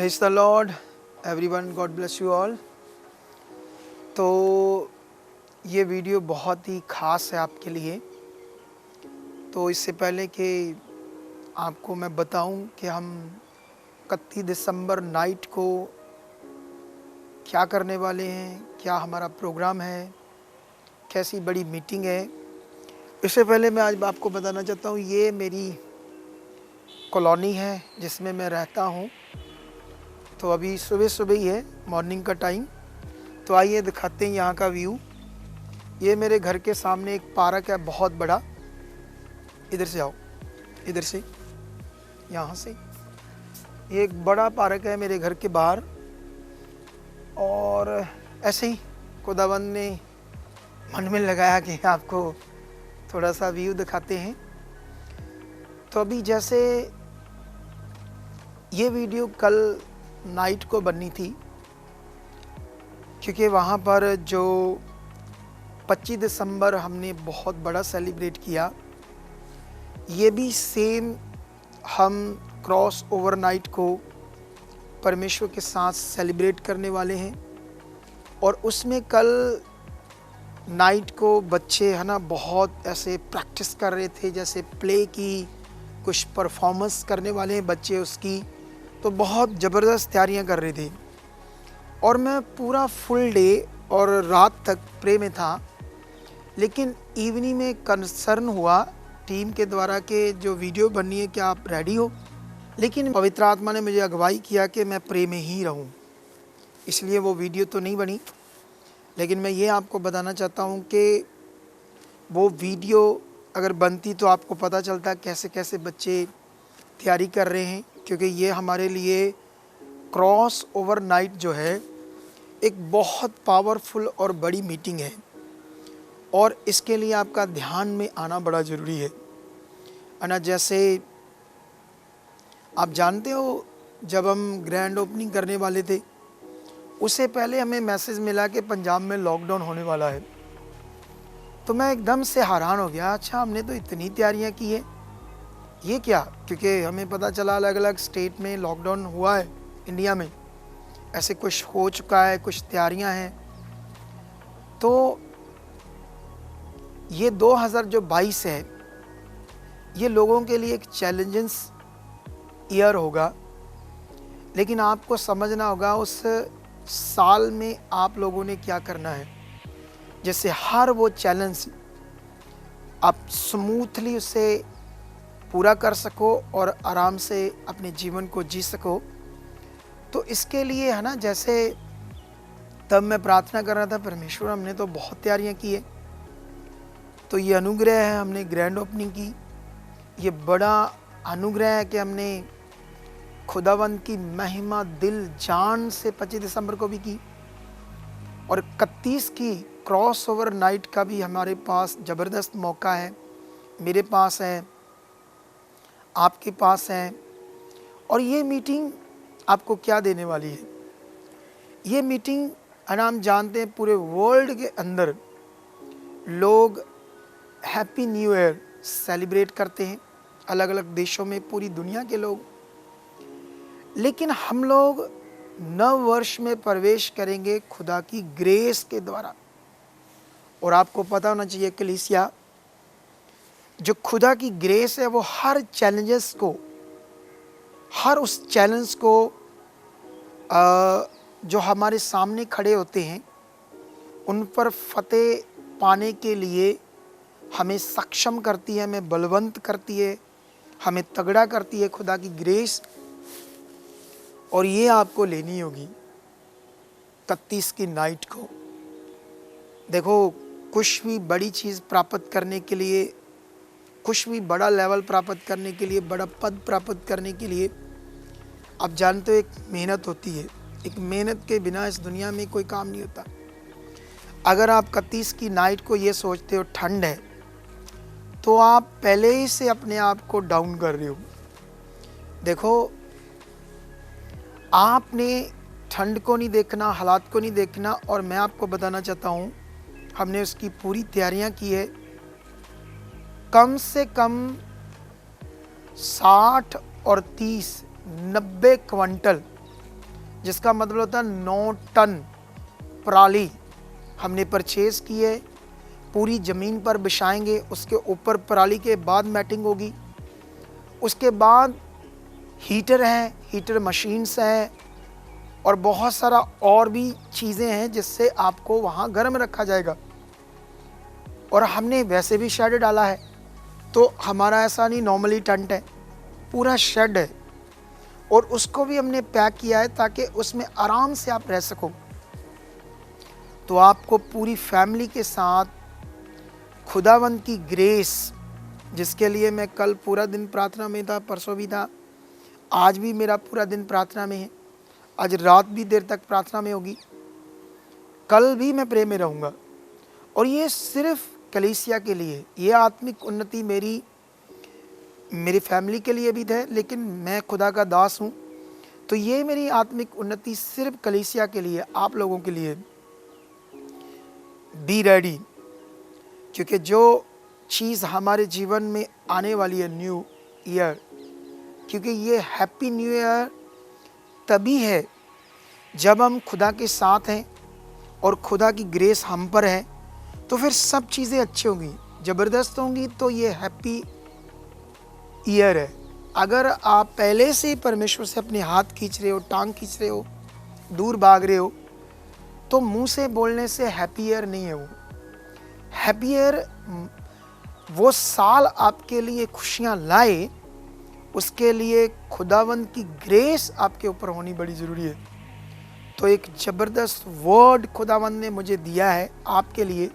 Praise the Lord everyone, God bless you all. तो ये video बहुत ही ख़ास है आपके लिए। तो इससे पहले कि आपको मैं बताऊं कि हम 31 दिसंबर नाइट को क्या करने वाले हैं, क्या हमारा प्रोग्राम है, कैसी बड़ी मीटिंग है, इससे पहले मैं आज आपको बताना चाहता हूँ ये मेरी कॉलोनी है जिसमें मैं रहता हूँ। तो अभी सुबह सुबह ही है, मॉर्निंग का टाइम। तो आइए दिखाते हैं यहाँ का व्यू। ये मेरे घर के सामने एक पार्क है बहुत बड़ा। इधर से आओ, इधर से, यहाँ से। ये एक बड़ा पार्क है मेरे घर के बाहर। और ऐसे ही खुदावंद ने मन में लगाया कि आपको थोड़ा सा व्यू दिखाते हैं। तो अभी जैसे ये वीडियो कल नाइट को बननी थी, क्योंकि वहाँ पर जो 25 दिसंबर हमने बहुत बड़ा सेलिब्रेट किया, ये भी सेम हम क्रॉस ओवर नाइट को परमेश्वर के साथ सेलिब्रेट करने वाले हैं। और उसमें कल नाइट को बच्चे है ना बहुत ऐसे प्रैक्टिस कर रहे थे, जैसे प्ले की कुछ परफॉर्मेंस करने वाले हैं बच्चे उसकी। तो बहुत ज़बरदस्त तैयारियां कर रहे थे और मैं पूरा फुल डे और रात तक प्रे में था। लेकिन इवनिंग में कंसर्न हुआ टीम के द्वारा कि जो वीडियो बननी है क्या आप रेडी हो। लेकिन पवित्र आत्मा ने मुझे अगुवाई किया कि मैं प्रे में ही रहूं, इसलिए वो वीडियो तो नहीं बनी। लेकिन मैं ये आपको बताना चाहता हूं कि वो वीडियो अगर बनती तो आपको पता चलता कैसे कैसे बच्चे तैयारी कर रहे हैं, क्योंकि ये हमारे लिए क्रॉस ओवर नाइट जो है एक बहुत पावरफुल और बड़ी मीटिंग है। और इसके लिए आपका ध्यान में आना बड़ा ज़रूरी है ना। जैसे आप जानते हो, जब हम ग्रैंड ओपनिंग करने वाले थे उससे पहले हमें मैसेज मिला कि पंजाब में लॉकडाउन होने वाला है। तो मैं एकदम से हैरान हो गया, अच्छा हमने तो इतनी तैयारियां की है, ये क्या? क्योंकि हमें पता चला अलग अलग स्टेट में लॉकडाउन हुआ है, इंडिया में ऐसे कुछ हो चुका है, कुछ तैयारियां हैं। तो ये 2022 है, ये लोगों के लिए एक चैलेंजेस ईयर होगा। लेकिन आपको समझना होगा उस साल में आप लोगों ने क्या करना है, जैसे हर वो चैलेंज आप स्मूथली उसे पूरा कर सको और आराम से अपने जीवन को जी सको। तो इसके लिए है ना, जैसे तब मैं प्रार्थना कर रहा था, परमेश्वर हमने तो बहुत तैयारियां की है, तो ये अनुग्रह है हमने ग्रैंड ओपनिंग की। ये बड़ा अनुग्रह है कि हमने खुदावंद की महिमा दिल जान से 25 दिसंबर को भी की। और 31 की क्रॉस ओवर नाइट का भी हमारे पास ज़बरदस्त मौका है, मेरे पास है, आपके पास है। और ये मीटिंग आपको क्या देने वाली है? ये मीटिंग हम जानते हैं पूरे वर्ल्ड के अंदर लोग हैप्पी न्यू ईयर सेलिब्रेट करते हैं, अलग अलग देशों में, पूरी दुनिया के लोग। लेकिन हम लोग नव वर्ष में प्रवेश करेंगे खुदा की ग्रेस के द्वारा। और आपको पता होना चाहिए कलीसिया, जो खुदा की ग्रेस है वो हर चैलेंजेस को, हर उस चैलेंज को जो हमारे सामने खड़े होते हैं उन पर फतेह पाने के लिए हमें सक्षम करती है, हमें बलवंत करती है, हमें तगड़ा करती है खुदा की ग्रेस। और ये आपको लेनी होगी 31 की नाइट को। देखो, कुछ भी बड़ी चीज़ प्राप्त करने के लिए, कुछ भी बड़ा लेवल प्राप्त करने के लिए, बड़ा पद प्राप्त करने के लिए, आप जानते हो एक मेहनत होती है। एक मेहनत के बिना इस दुनिया में कोई काम नहीं होता। अगर आप 31 की नाइट को ये सोचते हो ठंड है, तो आप पहले ही से अपने आप को डाउन कर रहे हो। देखो, आपने ठंड को नहीं देखना, हालात को नहीं देखना। और मैं आपको बताना चाहता हूँ, हमने उसकी पूरी तैयारियां की है। कम से कम 60 और 30 90 क्विंटल जिसका मतलब होता है 9 टन पराली हमने परचेज की है। पूरी ज़मीन पर बिछाएंगे, उसके ऊपर पराली के बाद मैटिंग होगी। उसके बाद हीटर हैं, हीटर मशीन्स हैं और बहुत सारा और भी चीज़ें हैं जिससे आपको वहाँ गर्म रखा जाएगा। और हमने वैसे भी शेड डाला है, तो हमारा ऐसा नहीं नॉर्मली टेंट है, पूरा शेड है और उसको भी हमने पैक किया है ताकि उसमें आराम से आप रह सको। तो आपको पूरी फैमिली के साथ खुदावंद की ग्रेस, जिसके लिए मैं कल पूरा दिन प्रार्थना में था, परसों भी था, आज भी मेरा पूरा दिन प्रार्थना में है, आज रात भी देर तक प्रार्थना में होगी, कल भी मैं प्रे में रहूँगा। और ये सिर्फ कलीसिया के लिए, ये आत्मिक उन्नति मेरी फैमिली के लिए भी है, लेकिन मैं खुदा का दास हूँ, तो ये मेरी आत्मिक उन्नति सिर्फ कलीसिया के लिए, आप लोगों के लिए। बी रेडी, क्योंकि जो चीज़ हमारे जीवन में आने वाली है न्यू ईयर, क्योंकि ये हैप्पी न्यू ईयर तभी है जब हम खुदा के साथ हैं और खुदा की ग्रेस हम पर है, तो फिर सब चीज़ें अच्छी होंगी, ज़बरदस्त होंगी। तो ये हैप्पी ईयर है। अगर आप पहले से परमेश्वर से अपने हाथ खींच रहे हो, टांग खींच रहे हो, दूर भाग रहे हो, तो मुंह से बोलने से हैप्पी ईयर नहीं है वो। हैप्पी ईयर वो साल आपके लिए खुशियां लाए, उसके लिए खुदावंद की ग्रेस आपके ऊपर होनी बड़ी ज़रूरी है। तो एक ज़बरदस्त वर्ड खुदावंद ने मुझे दिया है आपके लिए।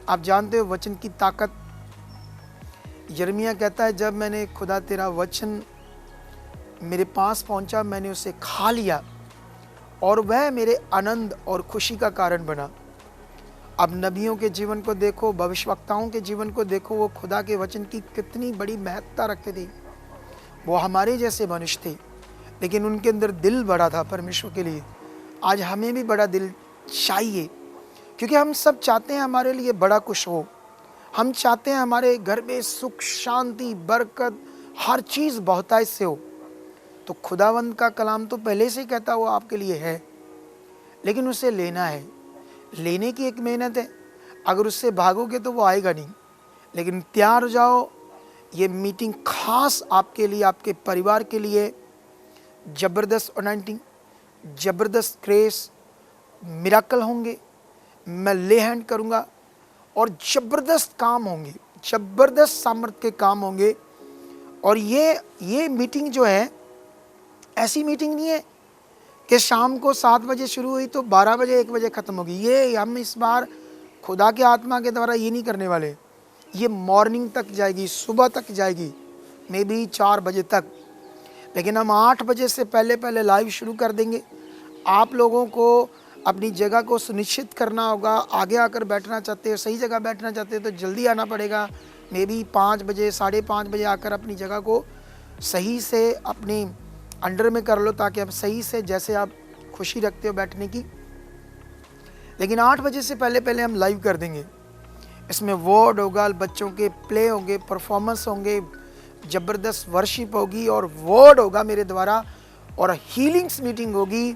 आप जानते हो वचन की ताकत। यिर्मयाह कहता है, जब मैंने खुदा तेरा वचन मेरे पास पहुंचा, मैंने उसे खा लिया और वह मेरे आनंद और खुशी का कारण बना। अब नबियों के जीवन को देखो, भविष्यवक्ताओं के जीवन को देखो, वो खुदा के वचन की कितनी बड़ी महत्ता रखते थे। वो हमारे जैसे मनुष्य थे, लेकिन उनके अंदर दिल बड़ा था परमेश्वर के लिए। आज हमें भी बड़ा दिल चाहिए, क्योंकि हम सब चाहते हैं हमारे लिए बड़ा कुछ हो। हम चाहते हैं हमारे घर में सुख, शांति, बरकत, हर चीज़ बहुतायत से हो। तो खुदावंद का कलाम तो पहले से कहता हुआ आपके लिए है, लेकिन उसे लेना है। लेने की एक मेहनत है, अगर उससे भागोगे तो वो आएगा नहीं। लेकिन तैयार हो जाओ, ये मीटिंग खास आपके लिए, आपके परिवार के लिए। ज़बरदस्त अनॉइंटिंग, ज़बरदस्त ग्रेस, मिराकल होंगे, मैं ले हैंड करूँगा और ज़बरदस्त काम होंगे, ज़बरदस्त सामर्थ्य के काम होंगे। और ये मीटिंग जो है, ऐसी मीटिंग नहीं है कि शाम को 7 बजे शुरू हुई तो 12 बजे 1 बजे ख़त्म होगी। ये हम इस बार खुदा के आत्मा के द्वारा ये नहीं करने वाले। ये मॉर्निंग तक जाएगी, सुबह तक जाएगी, मे बी 4 बजे तक। लेकिन हम 8 बजे से पहले लाइव शुरू कर देंगे। आप लोगों को अपनी जगह को सुनिश्चित करना होगा। आगे आकर बैठना चाहते हो, सही जगह बैठना चाहते हो तो जल्दी आना पड़ेगा। मे बी 5 बजे, 5:30 बजे आकर अपनी जगह को सही से अपनी अंडर में कर लो, ताकि आप सही से, जैसे आप खुशी रखते हो बैठने की। लेकिन 8 बजे से पहले हम लाइव कर देंगे। इसमें वर्ड होगा, बच्चों के प्ले होंगे, परफॉर्मेंस होंगे, ज़बरदस्त वर्शिप होगी और वर्ड होगा मेरे द्वारा, और हीलिंग्स मीटिंग होगी,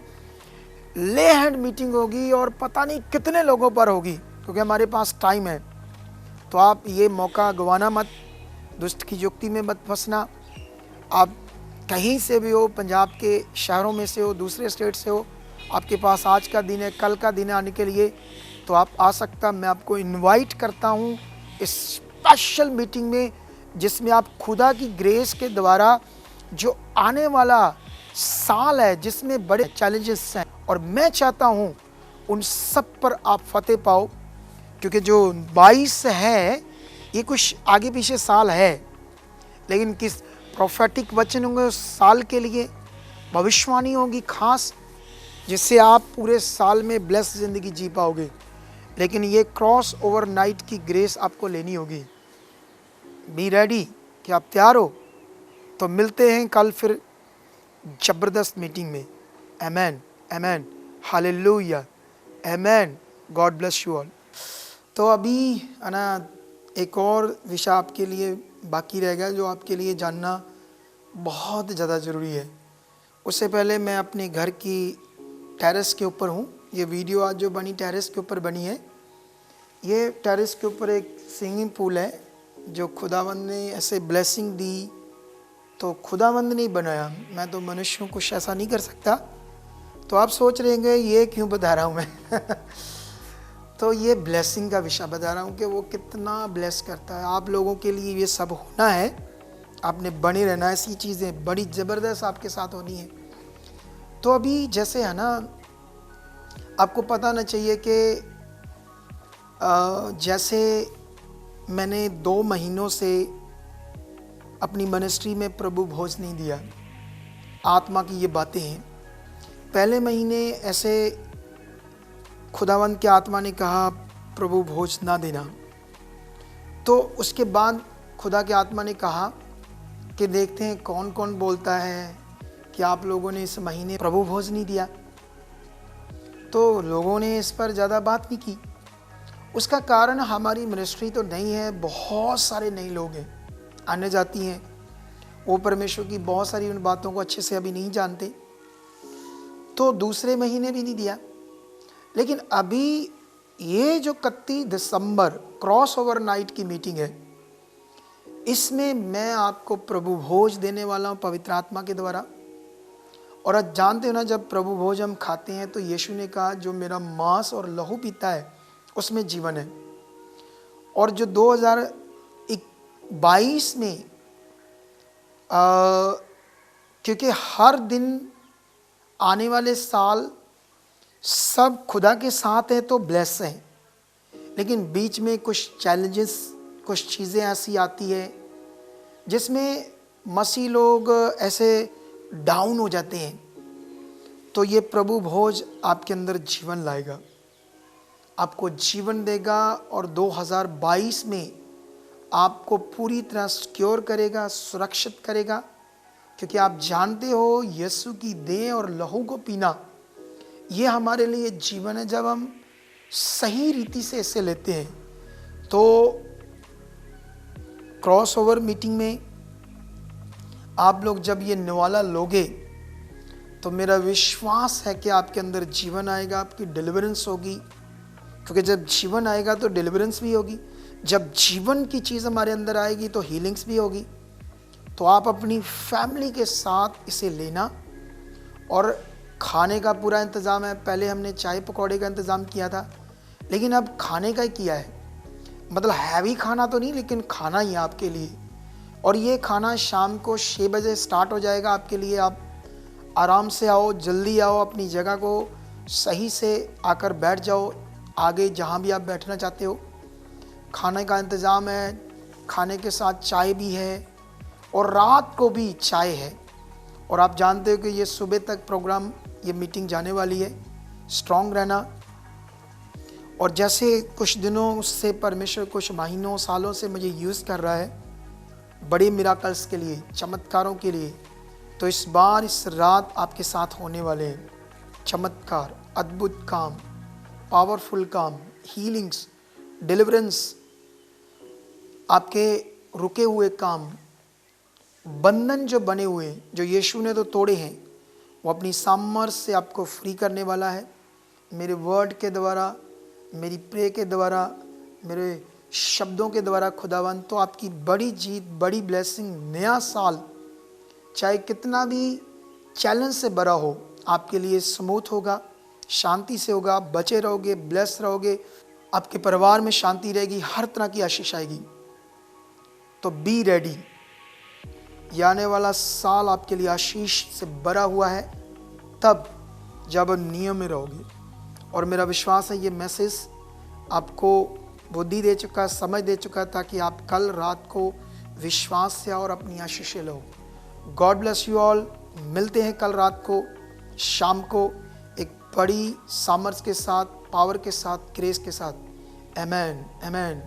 ले हैंड मीटिंग होगी, और पता नहीं कितने लोगों पर होगी, क्योंकि हमारे पास टाइम है। तो आप ये मौका गंवाना मत, दुष्ट की युक्ति में मत फंसना। आप कहीं से भी हो, पंजाब के शहरों में से हो, दूसरे स्टेट से हो, आपके पास आज का दिन है, कल का दिन है आने के लिए, तो आप आ सकता। मैं आपको इनवाइट करता हूँ इस स्पेशल मीटिंग में, जिसमें आप खुदा की ग्रेस के द्वारा जो आने वाला साल है, जिसमें बड़े चैलेंजेस हैं, और मैं चाहता हूँ उन सब पर आप फतेह पाओ। क्योंकि जो 22 है, ये कुछ आगे पीछे साल है, लेकिन किस प्रोफेटिक वचन होंगे उस साल के लिए, भविष्यवाणी होगी खास, जिससे आप पूरे साल में ब्लेस ज़िंदगी जी पाओगे। लेकिन ये क्रॉस ओवर नाइट की ग्रेस आपको लेनी होगी। बी रेडी, कि आप तैयार हो? तो मिलते हैं कल फिर ज़बरदस्त मीटिंग में। Amen, amen, hallelujah, amen. God bless you all. तो अभी है ना, एक और विषय आपके लिए बाकी रह गया, जो आपके लिए जानना बहुत ज़्यादा ज़रूरी है। उससे पहले मैं अपने घर की टेरेस के ऊपर हूँ। ये वीडियो आज जो बनी टेरेस के ऊपर बनी है। ये टेरेस के ऊपर एक स्विमिंग पूल है जो खुदावंद ने ऐसे ब्लेसिंग दी, तो खुदावंद ने ही बनाया, मैं तो मनुष्य हूँ, कुछ ऐसा नहीं कर सकता। तो आप सोच रहे होंगे ये क्यों बता रहा हूँ मैं तो ये ब्लेसिंग का विषय बता रहा हूँ कि वो कितना ब्लेस करता है। आप लोगों के लिए ये सब होना है, आपने बने रहना, ऐसी चीज़ें बड़ी ज़बरदस्त आपके साथ होनी है। तो अभी जैसे है ना, आपको पता ना चाहिए कि जैसे मैंने 2 महीनों से अपनी मिनिस्ट्री में प्रभु भोज नहीं दिया, आत्मा की ये बातें हैं। पहले महीने ऐसे खुदावंद के आत्मा ने कहा प्रभु भोज ना देना, तो उसके बाद खुदा के आत्मा ने कहा कि देखते हैं कौन कौन बोलता है कि आप लोगों ने इस महीने प्रभु भोज नहीं दिया। तो लोगों ने इस पर ज़्यादा बात नहीं की। उसका कारण हमारी मिनिस्ट्री तो नहीं है, बहुत सारे नए लोग हैं, अन्य जाति हैं, वो परमेश्वर की बहुत सारी उन बातों को अच्छे से अभी नहीं जानते, तो दूसरे महीने भी नहीं दिया। लेकिन अभी ये जो 31 दिसंबर क्रॉस ओवर नाइट की मीटिंग है, इसमें मैं आपको प्रभु भोज देने वाला हूँ पवित्र आत्मा के द्वारा। और आज जानते हो ना, जब प्रभु भोज हम खाते हैं तो यीशु ने कहा जो मेरा मांस और लहू पीता है उसमें जीवन है। और जो 2022 में क्योंकि हर दिन आने वाले साल सब खुदा के साथ हैं तो ब्लेस हैं, लेकिन बीच में कुछ चैलेंजेस, कुछ चीज़ें ऐसी आती है जिसमें मसीह लोग ऐसे डाउन हो जाते हैं। तो ये प्रभु भोज आपके अंदर जीवन लाएगा, आपको जीवन देगा और 2022 में आपको पूरी तरह सिक्योर करेगा, सुरक्षित करेगा। क्योंकि आप जानते हो यीशु की देह और लहू को पीना ये हमारे लिए जीवन है। जब हम सही रीति से इसे लेते हैं तो क्रॉस ओवर मीटिंग में आप लोग जब ये निवाला लोगे तो मेरा विश्वास है कि आपके अंदर जीवन आएगा, आपकी डिलीवरेंस होगी। क्योंकि जब जीवन आएगा तो डिलीवरेंस भी होगी, जब जीवन की चीज़ हमारे अंदर आएगी तो हीलिंग्स भी होगी। तो आप अपनी फैमिली के साथ इसे लेना। और खाने का पूरा इंतज़ाम है। पहले हमने चाय पकौड़े का इंतज़ाम किया था, लेकिन अब खाने का ही किया है। मतलब हैवी खाना तो नहीं, लेकिन खाना ही है आपके लिए। और ये खाना शाम को 6 बजे स्टार्ट हो जाएगा आपके लिए। आप आराम से आओ, जल्दी आओ, अपनी जगह को सही से आकर बैठ जाओ, आगे जहाँ भी आप बैठना चाहते हो। खाने का इंतज़ाम है, खाने के साथ चाय भी है और रात को भी चाय है। और आप जानते हो कि ये सुबह तक प्रोग्राम, ये मीटिंग जाने वाली है। स्ट्रॉन्ग रहना। और जैसे कुछ दिनों से परमेश्वर कुछ महीनों सालों से मुझे यूज़ कर रहा है बड़े मिराकल्स के लिए, चमत्कारों के लिए, तो इस बार इस रात आपके साथ होने वाले हैं चमत्कार, अद्भुत काम, पावरफुल काम, हीलिंग्स, डिलीवरेंस, आपके रुके हुए काम, बंधन जो बने हुए, जो यीशु ने तो तोड़े हैं, वो अपनी सामर्थ से आपको फ्री करने वाला है। मेरे वर्ड के द्वारा, मेरी प्रे के द्वारा, मेरे शब्दों के द्वारा खुदावंद तो आपकी बड़ी जीत, बड़ी ब्लेसिंग, नया साल चाहे कितना भी चैलेंज से भरा हो, आपके लिए स्मूथ होगा, शांति से होगा, आप बचे रहोगे, ब्लेस रहोगे, आपके परिवार में शांति रहेगी, हर तरह की आशीष आएगी। तो बी रेडी, ये आने वाला साल आपके लिए आशीष से भरा हुआ है, तब जब नियम में रहोगे। और मेरा विश्वास है ये मैसेज आपको बुद्धि दे चुका, समझ दे चुका, ताकि आप कल रात को विश्वास से और अपनी आशीषें लो। God bless you all. मिलते हैं कल रात को, शाम को, एक बड़ी सामर्थ के साथ, पावर के साथ, ग्रेस के साथ। आमेन, आमेन।